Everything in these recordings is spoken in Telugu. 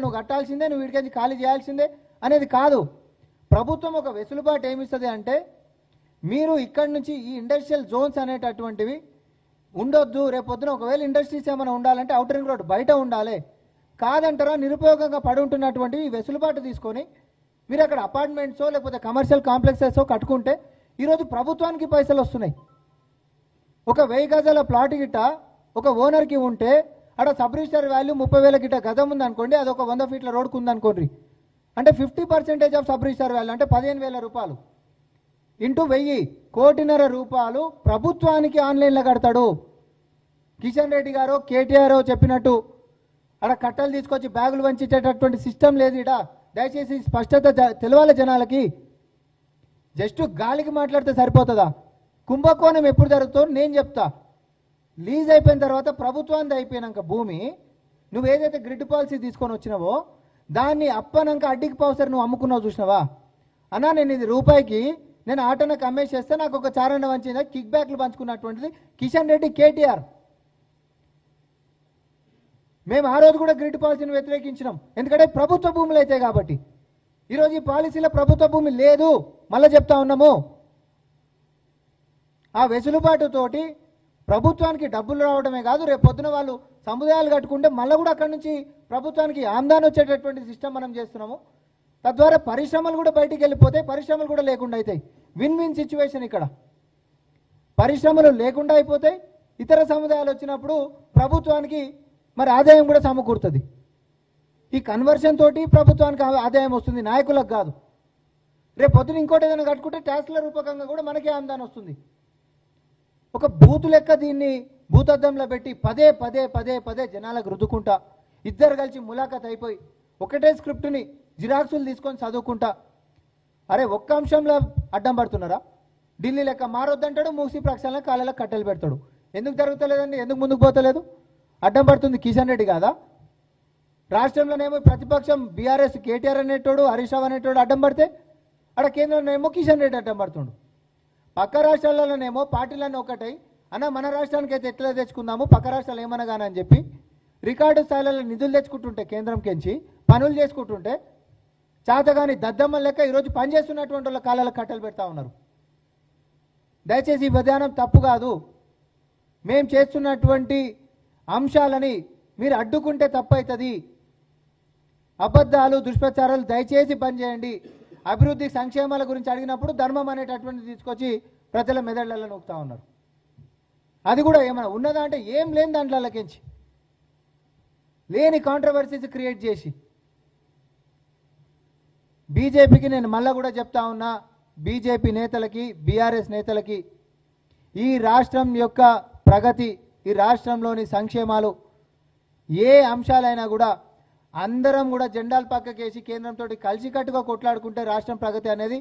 నువ్వు కట్టాల్సిందే, నువ్వు వీడికి ఖాళీ చేయాల్సిందే అనేది కాదు. ప్రభుత్వం ఒక వెసులుబాటు ఏమిస్తుంది అంటే, మీరు ఇక్కడి నుంచి ఈ ఇండస్ట్రియల్ జోన్స్ అనేటటువంటివి ఉండొద్దు, రేపొద్దున ఒకవేళ ఇండస్ట్రీస్ ఏమైనా ఉండాలంటే అవుటర్ రింగ్ రోడ్ బయట ఉండాలి, కాదంటారా నిరుపయోగంగా పడి ఉంటున్నటువంటి ఈ వెసులుబాటు తీసుకొని మీరు అక్కడ అపార్ట్మెంట్సో లేకపోతే కమర్షియల్ కాంప్లెక్సెస్ కట్టుకుంటే ఈరోజు ప్రభుత్వానికి పైసలు వస్తున్నాయి. ఒక 1000 గజాల ప్లాట్ గిట్ట ఒక ఓనర్కి ఉంటే అక్కడ సబ్ రిజిస్టర్ వాల్యూ 30,000 గిట్ట గజం ఉందనుకోండి, అది ఒక 100 ఫీట్ల రోడ్కు ఉందనుకోండి, అంటే 50% ఆఫ్ సబ్ రిజిస్టర్ వాల్యూ అంటే 15,000 రూపాయలు ఇంటూ 1000 1,50,00,000 రూపాయలు ప్రభుత్వానికి ఆన్లైన్లో కడతాడు. కిషన్ రెడ్డి గారు కేటీఆర్ చెప్పినట్టు అక్కడ కట్టలు తీసుకొచ్చి బ్యాగులు వంచేటటువంటి సిస్టమ్ లేదు. ఇడ దయచేసి స్పష్టత తెలవాలి జనాలకి. జస్ట్ గాలికి మాట్లాడితే సరిపోతుందా? కుంభకోణం ఎప్పుడు జరుగుతుందో నేను చెప్తా. లీజ్ అయిపోయిన తర్వాత ప్రభుత్వానికి అయిపోయినాక భూమి నువ్వు ఏదైతే గ్రిడ్ పాలసీ తీసుకొని వచ్చినావో దాన్ని అప్పనాక అడ్డికి పవసరి నువ్వు అమ్ముకున్నావు చూసినావా అన్నా, నేను ఇది రూపాయికి నేను ఆటోనకు అమ్మేసేస్తే నాకు ఒక చారణ వంచిందా కిక్ బ్యాక్లు పంచుకున్నటువంటిది కిషన్ రెడ్డి కేటీఆర్. మేము ఆ రోజు కూడా గ్రిడ్ పాలసీని వ్యతిరేకించినాం, ఎందుకంటే ప్రభుత్వ భూములు అయితే కాబట్టి. ఈరోజు ఈ పాలసీలో ప్రభుత్వ భూమి లేదు, మళ్ళీ చెప్తా ఉన్నాము. ఆ వెసులుబాటుతోటి ప్రభుత్వానికి డబ్బులు రావడమే కాదు, రేపు పొద్దున వాళ్ళు సముదాయాలు కట్టుకుంటే మళ్ళీ కూడా అక్కడి నుంచి ప్రభుత్వానికి ఆమ్దాని వచ్చేటటువంటి సిస్టమ్ మనం చేస్తున్నాము. తద్వారా పరిశ్రమలు కూడా బయటికి వెళ్ళిపోతాయి, పరిశ్రమలు కూడా లేకుండా అవుతాయి. విన్ విన్ సిచ్యువేషన్ ఇక్కడ. పరిశ్రమలు లేకుండా అయిపోతాయి, ఇతర సముదాయాలు వచ్చినప్పుడు ప్రభుత్వానికి మరి ఆదాయం కూడా సమకూరుతుంది. ఈ కన్వర్షన్ తోటి ప్రభుత్వానికి ఆదాయం వస్తుంది, నాయకులకు కాదు. రేపు పొద్దున ఇంకోటి ఏదైనా కట్టుకుంటే ట్యాక్స్ల రూపకంగా కూడా మనకే ఆదాయం వస్తుంది. ఒక బూతు లెక్క దీన్ని భూతద్దంలో పెట్టి పదే పదే పదే పదే జనాలకు రుద్దుకుంటా, ఇద్దరు కలిసి ములాఖత్ అయిపోయి ఒకటే స్క్రిప్ట్ని జిరాక్సులు తీసుకొని చదువుకుంటా, అరే ఒక్క అంశంలో అడ్డం పడుతున్నారా? ఢిల్లీ లెక్క మారొద్దంటాడు, మూసి ప్రక్షాళన కాళ్ళలో కట్టెలు పెడతాడు. ఎందుకు జరుగుతలేదండి? ఎందుకు ముందుకు పోతలేదు? అడ్డం పడుతుంది కిషన్ రెడ్డి కాదా? రాష్ట్రంలోనేమో ప్రతిపక్షం బీఆర్ఎస్ కేటీఆర్ అనేటోడు హరీష్ రావు అనేటోడు అడ్డం పడితే అక్కడ కేంద్రంలోనేమో కిషన్ రెడ్డి అడ్డం పడుతుండు. పక్క రాష్ట్రాలలోనేమో పార్టీలన్నీ ఒకటై అన్న మన రాష్ట్రానికి అయితే ఎట్లా తెచ్చుకుందాము, పక్క రాష్ట్రాలు ఏమన్నా కానీ అని చెప్పి రికార్డు స్థాయిలలో నిధులు తెచ్చుకుంటుంటే కేంద్రం కెంచి పనులు చేసుకుంటుంటే చాతగాని దద్దమ్మ లెక్క ఈరోజు పనిచేస్తున్నటువంటి వాళ్ళ కాళ్ళలో కట్టెలు పెడతా ఉన్నారు. దయచేసి ఈ విధానం తప్పు కాదు. మేము చేస్తున్నటువంటి అంశాలని మీరు అడ్డుకుంటే తప్పవుతుంది. అబద్ధాలు దుష్ప్రచారాలు దయచేసి బంద్ చేయండి. అభివృద్ధి సంక్షేమాల గురించి అడిగినప్పుడు ధర్మం అనేటటువంటిది తీసుకొచ్చి ప్రజల మెదళ్లలో నొక్కుతా ఉన్నారు. అది కూడా ఏమైనా ఉన్నదా అంటే ఏం లేని దాంట్లోకించి లేని కాంట్రవర్సీస్ క్రియేట్ చేసి బీజేపీకి నేను మళ్ళా కూడా చెప్తా ఉన్నా, బీజేపీ నేతలకి బీఆర్ఎస్ నేతలకి ఈ రాష్ట్రం యొక్క ప్రగతి, ఈ రాష్ట్రంలోని సంక్షేమాలు ఏ అంశాలైనా కూడా అందరం కూడా జెండాలు పక్కకేసి కేంద్రంతో కలిసికట్టుగా కొట్లాడుకుంటే రాష్ట్రం ప్రగతి అనేది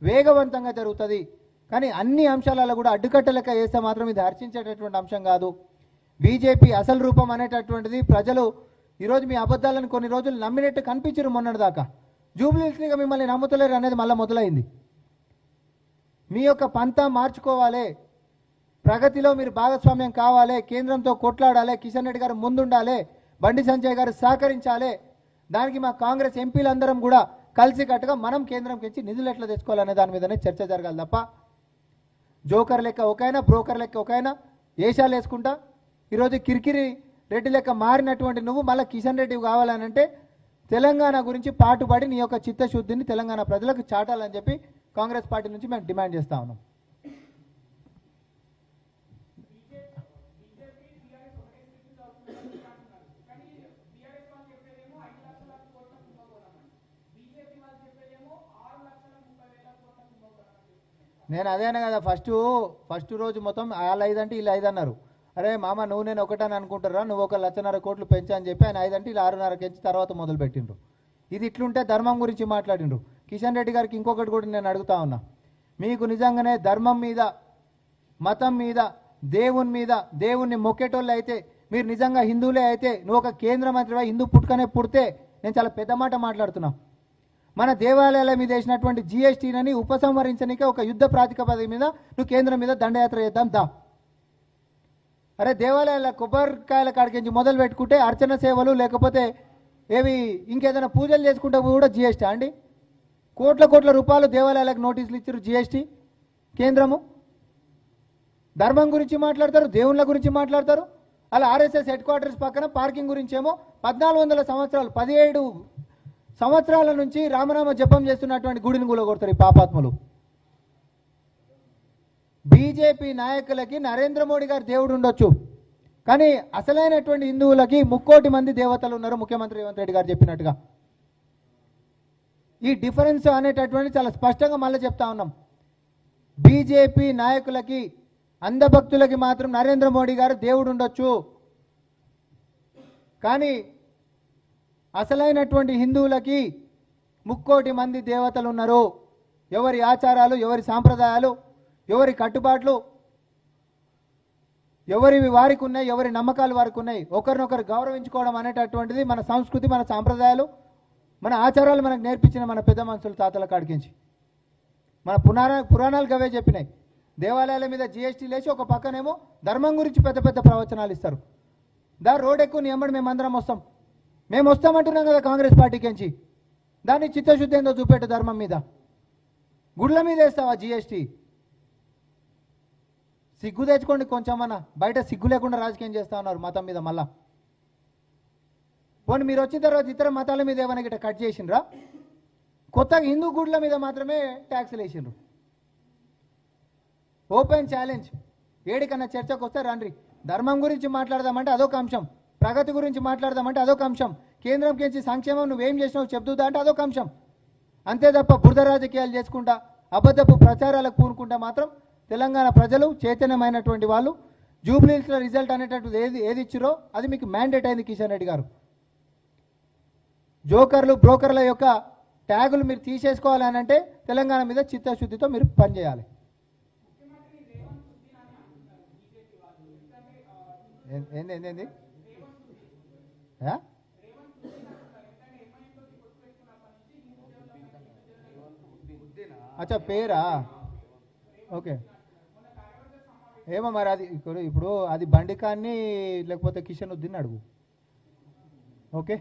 వేగవంతంగా జరుగుతుంది. కానీ అన్ని అంశాలలో కూడా అడ్డుకట్టలెక్క వేస్తే మాత్రం ఇది హర్షించేటటువంటి అంశం కాదు. బీజేపీ అసలు రూపం అనేటటువంటిది ప్రజలు ఈరోజు మీ అబద్ధాలను కొన్ని రోజులు నమ్మినట్టు కనిపించరు. మొన్నటిదాకా జూబ్లీగా మిమ్మల్ని నమ్ముతలేరు అనేది మళ్ళీ మొదలైంది. మీ యొక్క పంతా మార్చుకోవాలి, ప్రగతిలో మీరు భాగస్వామ్యం కావాలి, కేంద్రంతో కొట్లాడాలి, కిషన్ రెడ్డి గారు ముందుండాలి, బండి సంజయ్ గారు సహకరించాలి. దానికి మా కాంగ్రెస్ ఎంపీలందరం కూడా కలిసికట్టుగా మనం కేంద్రంకి ఇచ్చి నిధులు ఎట్లా తెచ్చుకోవాలనే దాని మీదనే చర్చ జరగాలి తప్ప జోకర్ లెక్క ఒకైనా బ్రోకర్ లెక్క ఒకైనా ఏషాలు వేసుకుంటా ఈరోజు కిరికిరి రెడ్డి లెక్క మారినటువంటి నువ్వు మళ్ళీ కిషన్ రెడ్డి కావాలనంటే తెలంగాణ గురించి పాటుపడి నీ యొక్క చిత్తశుద్ధిని తెలంగాణ ప్రజలకు చాటాలని చెప్పి కాంగ్రెస్ పార్టీ నుంచి మేము డిమాండ్ చేస్తా ఉన్నాం. నేను అదేనా కదా ఫస్ట్ రోజు మొత్తం వాళ్ళు 5 అంటే వీళ్ళు 5 అన్నారు. అరే మామ నువ్వు నేను ఒకటని అనుకుంటారా, నువ్వు 1,50,000 కోట్లు పెంచా అని చెప్పి ఆయన 5 అంటే వీళ్ళు 6.5 పెంచి తర్వాత మొదలు పెట్టిండ్రు. ఇది ఇట్లుంటే ధర్మం గురించి మాట్లాడిండ్రు. కిషన్ రెడ్డి గారికి ఇంకొకటి కూడా నేను అడుగుతా ఉన్నా, మీకు నిజంగానే ధర్మం మీద మతం మీద దేవుని మీద దేవుణ్ణి మొక్కేటోళ్ళు అయితే మీరు నిజంగా హిందువులే అయితే నువ్వు ఒక కేంద్ర మంత్రిగా హిందూ పుట్టుకనే పుడితే నేను చాలా పెద్ద మాట మాట్లాడుతున్నా. మన దేవాలయాల మీద వేసినటువంటి జిఎస్టీని ఉపసంహరించడానికి ఒక యుద్ధ ప్రాతిపదిక మీద నువ్వు కేంద్రం మీద దండయాత్ర చేద్దాం దా. అరే దేవాలయాల కొబ్బరికాయల కాడికి మొదలు పెట్టుకుంటే అర్చన సేవలు లేకపోతే ఏవి ఇంకేదైనా పూజలు చేసుకుంటే కూడా జిఎస్టీ అండి? కోట్ల రూపాయలు దేవాలయాలకు నోటీసులు ఇచ్చారు జిఎస్టీ కేంద్రము. ధర్మం గురించి మాట్లాడతారు, దేవుళ్ళ గురించి మాట్లాడతారు. అలా ఆర్ఎస్ఎస్ హెడ్ క్వార్టర్స్ పక్కన పార్కింగ్ గురించి ఏమో 1400 సంవత్సరాలు 17 సంవత్సరాల నుంచి రామనామ జపం చేస్తున్నటువంటి గుడిని కూలగొడతారు ఈ పాపాత్ములు. బీజేపీ నాయకులకి నరేంద్ర మోడీ గారు దేవుడు ఉండొచ్చు, కానీ అసలైనటువంటి హిందువులకి 3 మంది దేవతలు ఉన్నారు, ముఖ్యమంత్రి రేవంత్ రెడ్డి గారు చెప్పినట్టుగా. ఈ డిఫరెన్స్ అనేటటువంటి చాలా స్పష్టంగా మళ్ళీ చెప్తా ఉన్నాం. బీజేపీ నాయకులకి అంధభక్తులకి మాత్రం నరేంద్ర మోడీ గారు దేవుడు ఉండొచ్చు, కానీ అసలైనటువంటి హిందువులకి 3 మంది దేవతలు ఉన్నారు. ఎవరి ఆచారాలు, ఎవరి సాంప్రదాయాలు, ఎవరి కట్టుబాట్లు ఎవరివి వారికి ఉన్నాయి, ఎవరి నమ్మకాలు వారికి ఉన్నాయి. ఒకరినొకరు గౌరవించుకోవడం అనేటటువంటిది మన సంస్కృతి, మన సాంప్రదాయాలు, మన ఆచారాలు మనకు నేర్పించిన మన పెద్ద మనుషులు తాతల కాడికించి మన పురాణాలు గవే చెప్పినాయి. దేవాలయాల మీద జిఎస్టీ లేచి ఒక పక్కనేమో ధర్మం గురించి పెద్ద పెద్ద ప్రవచనాలు ఇస్తారు. రోడ్ ఎక్కువ నీ ఎంబడి మేమందరం వస్తాం, మేము వస్తామంటున్నాం కదా కాంగ్రెస్ పార్టీకించి. దాన్ని చిత్తశుద్ధి ఏందో చూపెట్టు. ధర్మం మీద గుడ్ల మీద వేస్తావా జిఎస్టీ? సిగ్గు తెచ్చుకోండి కొంచెమన్నా. బయట సిగ్గు లేకుండా రాజకీయం చేస్తా ఉన్నారు మతం మీద. మళ్ళా పోనీ మీరు వచ్చిన తర్వాత ఇతర మతాల మీద ఏమైనా గిట్ట కట్ చేసిండ్రా? కొత్తగా హిందూ గుడ్ల మీద మాత్రమే ట్యాక్సులు వేసిండ్రు. ఓపెన్ ఛాలెంజ్, ఏడికన్నా చర్చకు వస్తే రండి. ధర్మం గురించి మాట్లాడదామంటే అదొక అంశం, ప్రగతి గురించి మాట్లాడదామంటే అదొక అంశం, కేంద్రం కించి సంక్షేమం నువ్వేం చేసినావు చెప్తుందా అంటే అదొక అంశం. అంతే తప్ప బురద రాజకీయాలు చేసుకుంటా అబద్ధపు ప్రచారాలకు పూనుకుంటా మాత్రం తెలంగాణ ప్రజలు చైతన్యమైనటువంటి వాళ్ళు జూబ్లీహిల్స్లో రిజల్ట్ అనేటటువంటి ఏది ఇచ్చిరో అది మీకు మ్యాండేట్ అయింది. కిషన్ రెడ్డి గారు, జోకర్లు బ్రోకర్ల యొక్క ట్యాగులు మీరు తీసేసుకోవాలి అని అంటే తెలంగాణ మీద చిత్తశుద్ధితో మీరు పనిచేయాలి. ఏంది అచ్చా పేరా? ఓకే, ఏమో మరి అది ఇప్పుడు అది బండికాన్ని లేకపోతే కిషన్ ఉద్దీన్ అడుగు. ఓకే.